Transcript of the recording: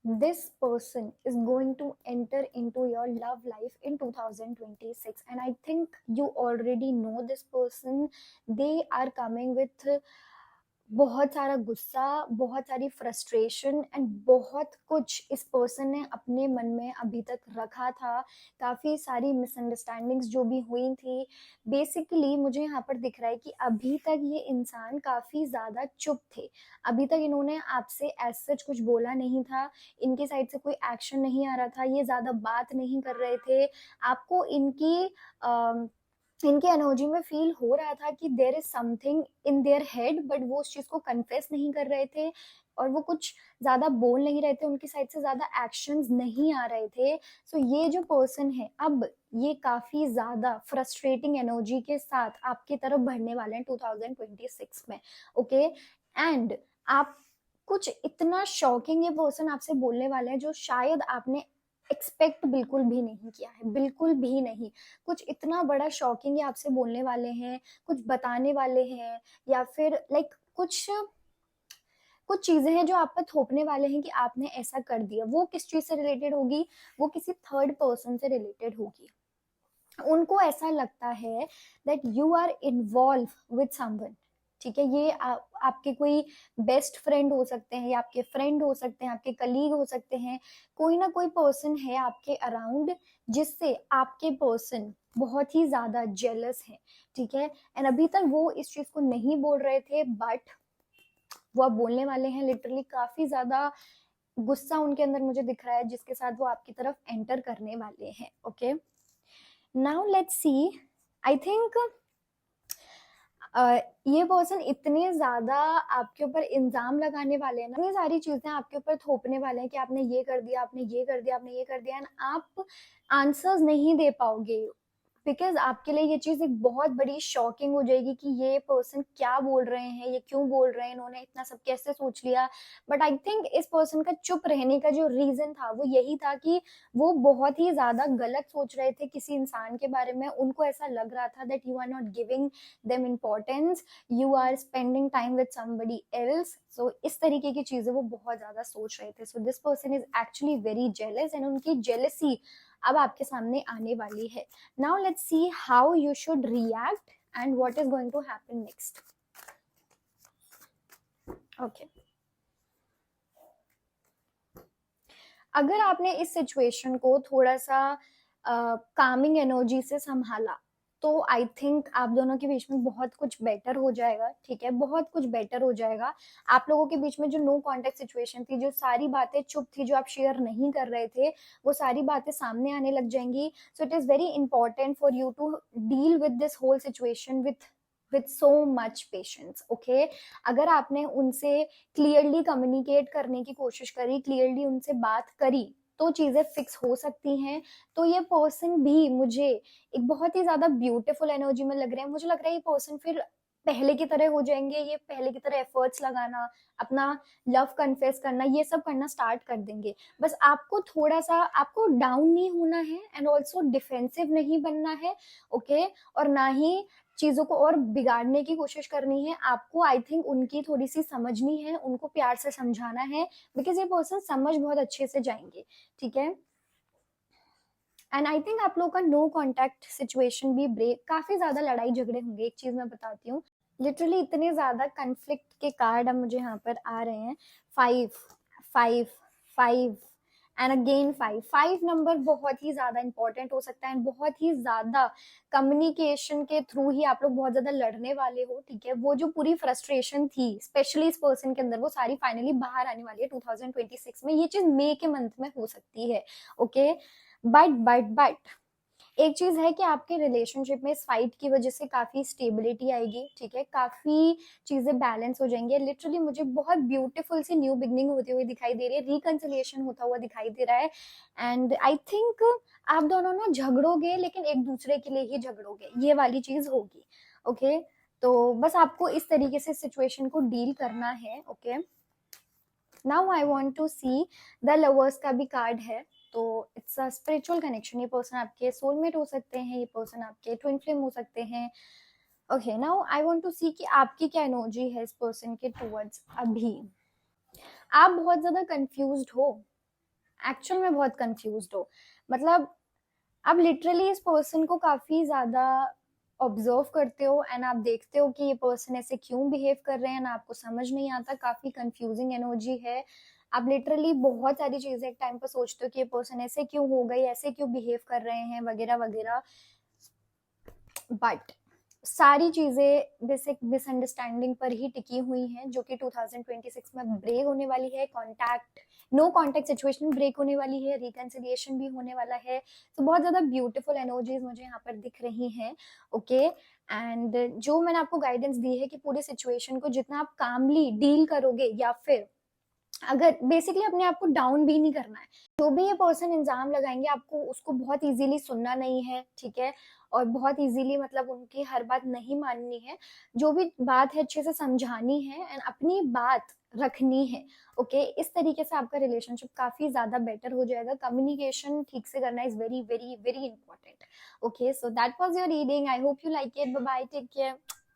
this person is going to enter into your love life in 2026, and I think you already know this person. They are coming with बहुत सारा गुस्सा, बहुत सारी frustration and बहुत कुछ इस person ने अपने मन में अभी तक रखा था। काफ़ी सारी मिसअंडरस्टैंडिंग्स जो भी हुई थी, बेसिकली मुझे यहाँ पर दिख रहा है कि अभी तक ये इंसान काफ़ी ज़्यादा चुप थे। अभी तक इन्होंने आपसे एज सच कुछ बोला नहीं था, इनकी साइड से कोई एक्शन नहीं आ रहा था, ये ज़्यादा बात नहीं कर रहे थे। आपको इनके एनर्जी में फील हो रहा था कि there is something in there head, but वो उस चीज को कन्फेस नहीं कर रहे थे और वो कुछ ज्यादा बोल नहीं रहे थे, उनकी साइड से ज्यादा एक्शंस नहीं आ रहे थे। सो ये जो पर्सन है अब ये काफी ज्यादा फ्रस्ट्रेटिंग एनर्जी के साथ आपकी तरफ बढ़ने वाले हैं 2026 में। ओके, एंड आप कुछ इतना शॉकिंग ये पर्सन आपसे बोलने वाले हैं जो शायद आपने एक्सपेक्ट बिल्कुल भी नहीं किया है, बिल्कुल भी नहीं। कुछ इतना बड़ा शॉकिंग ये आपसे बोलने वाले हैं, कुछ बताने वाले हैं, या फिर लाइक कुछ कुछ चीजें हैं जो आप पर थोपने वाले हैं कि आपने ऐसा कर दिया। वो किस चीज से रिलेटेड होगी? वो किसी थर्ड पर्सन से रिलेटेड होगी। उनको ऐसा लगता है that you are involve with someone. ठीक है, ये आपके कोई बेस्ट फ्रेंड हो सकते हैं, या आपके फ्रेंड हो सकते हैं, आपके कलीग हो सकते हैं। कोई ना कोई पर्सन है आपके अराउंड जिससे आपके पर्सन बहुत ही ज्यादा जेलस है। ठीक है, एंड अभी तक वो इस चीज को नहीं बोल रहे थे, बट वो अब बोलने वाले हैं। लिटरली काफी ज्यादा गुस्सा उनके अंदर मुझे दिख रहा है, जिसके साथ वो आपकी तरफ एंटर करने वाले हैं। Okay, now let's see. I think ये पर्सन इतने ज्यादा आपके ऊपर इल्जाम लगाने वाले हैं ना, इतनी सारी चीजें आपके ऊपर थोपने वाले हैं कि आपने ये कर दिया, आपने ये कर दिया, आपने ये कर दिया, एंड आप आंसर्स नहीं दे पाओगे। बिकॉज आपके लिए ये चीज एक बहुत बड़ी शॉकिंग हो जाएगी कि ये पर्सन क्या बोल रहे हैं, ये क्यों बोल रहे हैं, इन्होंने इतना सब कैसे सोच लिया। बट आई थिंक इस पर्सन का चुप रहने का जो रीजन था वो यही था कि वो बहुत ही ज्यादा गलत सोच रहे थे किसी इंसान के बारे में। उनको ऐसा लग रहा था that you are not giving them importance, you are spending time with somebody else. So इस तरीके की चीजें वो बहुत ज्यादा सोच रहे थे। So this person is actually very jealous, and उनकी जेलसी अब आपके सामने आने वाली है। Now let's see how you should react and what is going to happen next. Okay. अगर आपने इस सिचुएशन को थोड़ा सा कामिंग एनर्जी से संभाला तो आई थिंक आप दोनों के बीच में बहुत कुछ बेटर हो जाएगा। ठीक है, बहुत कुछ बेटर हो जाएगा। आप लोगों के बीच में जो नो कॉन्टेक्ट सिचुएशन थी, जो सारी बातें चुप थी, जो आप शेयर नहीं कर रहे थे, वो सारी बातें सामने आने लग जाएंगी। So it is very important for you to deal with this whole situation with so much patience. Okay, अगर आपने उनसे क्लियरली कम्युनिकेट करने की कोशिश करी, क्लियरली उनसे बात करी, तो चीजें फिक्स हो सकती हैं। तो ये पर्सन भी मुझे एक बहुत ही ज्यादा ब्यूटीफुल एनर्जी में लग रहे हैं। मुझे लग रहा है ये पर्सन फिर पहले की तरह हो जाएंगे, ये पहले की तरह एफर्ट्स लगाना, अपना लव कन्फेस करना, ये सब करना स्टार्ट कर देंगे। बस आपको थोड़ा सा, आपको डाउन नहीं होना है एंड ऑल्सो डिफेंसिव नहीं बनना है। ओके, और ना ही चीजों को और बिगाड़ने की कोशिश करनी है। आपको आई थिंक उनकी थोड़ी सी समझनी है, उनको प्यार से समझाना है, बिकॉज ये पर्सन समझ बहुत अच्छे से जाएंगे। ठीक है, एंड आई थिंक आप लोगों का नो कॉन्टैक्ट सिचुएशन भी ब्रेक, काफी ज्यादा लड़ाई झगड़े होंगे। एक चीज मैं बताती हूँ, लिटरली इतने ज्यादा कंफ्लिक्ट के कार्ड अब मुझे यहाँ पर आ रहे हैं। 5 5 5 एंड अगेन 5 5 नंबर बहुत ही ज्यादा इंपॉर्टेंट हो सकता है, एंड बहुत ही ज्यादा कम्युनिकेशन के थ्रू ही आप लोग बहुत ज्यादा लड़ने वाले हो। ठीक है, वो जो पूरी फ्रस्ट्रेशन थी स्पेशली इस पर्सन के अंदर, वो सारी फाइनली बाहर आने वाली है 2026 में। ये चीज मई के मंथ में हो सकती है। ओके, बट एक चीज है कि आपके रिलेशनशिप में इस फाइट की वजह से काफी स्टेबिलिटी आएगी। ठीक है, काफी चीजें बैलेंस हो जाएंगे। लिटरली मुझे बहुत ब्यूटीफुल सी न्यू बिगनिंग होती हुई दिखाई दे रही है, रिकंसिलिएशन होता हुआ दिखाई दे रहा है। एंड आई थिंक आप दोनों ना झगड़ोगे, लेकिन एक दूसरे के लिए ही झगड़ोगे, ये वाली चीज होगी। ओके, तो बस आपको इस तरीके से सिचुएशन को डील करना है। Okay, now I want to see the lovers का भी कार्ड है। तो इट्स अ स्पिरिचुअल कनेक्शन। ये पर्सन आपके सोलमेट हो सकते हैं, ये पर्सन आपके ट्विन फ्लेम हो सकते हैं। Okay, now I want to see कि आपकी क्या एनर्जी है इस पर्सन के टुवर्ड्स अभी। आप बहुत ज्यादा कंफ्यूज्ड हो, एक्चुअल में बहुत कंफ्यूज्ड हो, मतलब आप लिटरली इस पर्सन को काफी ज्यादा ऑब्जर्व करते हो एंड आप देखते हो कि ये पर्सन ऐसे क्यों बिहेव कर रहे हैं, ना आपको समझ नहीं आता, काफी कंफ्यूजिंग एनर्जी है। आप लिटरली बहुत सारी चीजें एक टाइम पर सोचते हो कि ये पर्सन ऐसे क्यों हो गई, ऐसे क्यों बिहेव कर रहे हैं, वगैरह वगैरह। बट सारी चीजें बेसिक मिसअंडरस्टैंडिंग पर ही टिकी हुई हैं, जो कि 2026 में ब्रेक होने वाली है। Contact, no contact situation break होने वाली है, रिकंसिलिएशन भी होने वाला है। तो बहुत ज्यादा ब्यूटीफुल एनर्जीज मुझे यहाँ पर दिख रही हैं। ओके, एंड जो मैंने आपको गाइडेंस दी है कि पूरे सिचुएशन को जितना आप कामली डील करोगे, या फिर अगर बेसिकली अपने आप को डाउन भी नहीं करना है, जो भी ये पर्सन इल्जाम लगाएंगे आपको उसको बहुत इजीली सुनना नहीं है, ठीक है, और बहुत इजीली मतलब उनकी हर बात नहीं माननी है। जो भी बात है अच्छे से समझानी है एंड अपनी बात रखनी है। ओके, इस तरीके से आपका रिलेशनशिप काफी ज्यादा बेटर हो जाएगा। कम्युनिकेशन ठीक से करना is very very very important. Okay, so that was your reading, I hope you like it. Bye bye, take care.